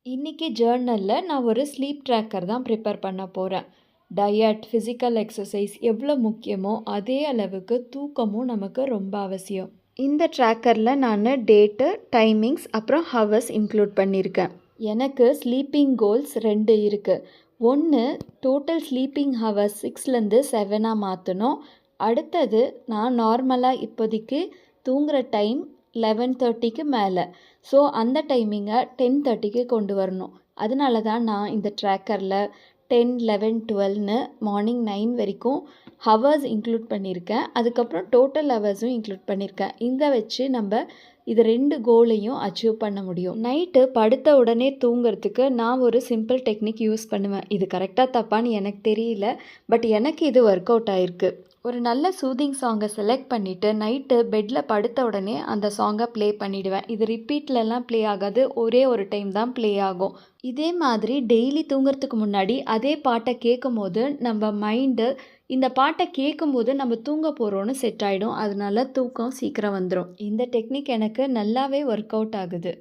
இன்னைக்கு ஜேர்னலில் நான் ஒரு ஸ்லீப் ட்ராக்கர் தான் ப்ரிப்பேர் பண்ண போகிறேன். டயட், ஃபிசிக்கல் எக்ஸசைஸ் எவ்வளோ முக்கியமோ அதே அளவுக்கு தூக்கமும் நமக்கு ரொம்ப அவசியம். இந்த ட்ராக்கரில் நான் டேட்டு, டைமிங்ஸ் அப்புறம் ஹவர்ஸ் இன்க்ளூட் பண்ணியிருக்கேன். எனக்கு ஸ்லீப்பிங் கோல்ஸ் 2 இருக்குது. ஒன்று, டோட்டல் ஸ்லீப்பிங் ஹவர்ஸ் 6லேருந்து 7ஆக மாற்றணும். அடுத்தது, நான் நார்மலாக இப்போதைக்கு தூங்குகிற டைம் 11:30க்கு மேலே. ஸோ அந்த டைமிங்கை 10:30க்கு கொண்டு வரணும். அதனால தான் நான் இந்த ட்ராக்கரில் 10, 11, 12ன்னு மார்னிங் 9 வரைக்கும் ஹவர்ஸ் இன்க்ளூட் பண்ணியிருக்கேன். அதுக்கப்புறம் டோட்டல் ஹவர்ஸும் இன்க்ளூட் பண்ணியிருக்கேன். இதை வச்சு நம்ம இது 2 கோலையும் அச்சீவ் பண்ண முடியும். நைட்டு படுத்த உடனே தூங்குறதுக்கு நான் ஒரு சிம்பிள் டெக்னிக் யூஸ் பண்ணுவேன். இது கரெக்டாக தப்பான்னு எனக்கு தெரியல, பட் எனக்கு இது ஒர்க் அவுட் ஆயிருக்கு. ஒரு நல்ல சூதிங் சாங்கை செலக்ட் பண்ணிவிட்டு நைட்டு பெட்டில் படுத்த உடனே அந்த சாங்கை ப்ளே பண்ணிவிடுவேன். இது ரிப்பீட்லலாம் ப்ளே ஆகாது, ஒரே ஒரு டைம் தான் ப்ளே ஆகும். இதே மாதிரி டெய்லி தூங்குறதுக்கு முன்னாடி அதே பாட்டை கேட்கும் போது நம்ம மைண்டு இந்த பாட்டை கேட்கும்போது நம்ம தூங்க போகிறோன்னு செட் ஆகிடும். அதனால தூக்கம் சீக்கிரம் வந்துடும். இந்த டெக்னிக் எனக்கு நல்லாவே ஒர்க் அவுட் ஆகுது.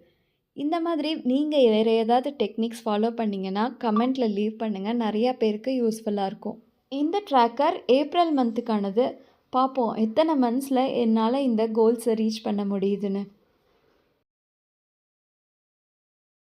இந்த மாதிரி நீங்கள் வேறு ஏதாவது டெக்னிக்ஸ் ஃபாலோ பண்ணிங்கன்னா கமெண்ட்டில் லீவ் பண்ணுங்கள். நிறையா பேருக்கு யூஸ்ஃபுல்லாக இருக்கும். இந்த ட்ராக்கர் ஏப்ரல் மந்த்துக்கானது. பார்ப்போம் எத்தனை மந்த்ஸில் என்னால் இந்த கோல்ஸை ரீச் பண்ண முடியுதுன்னு.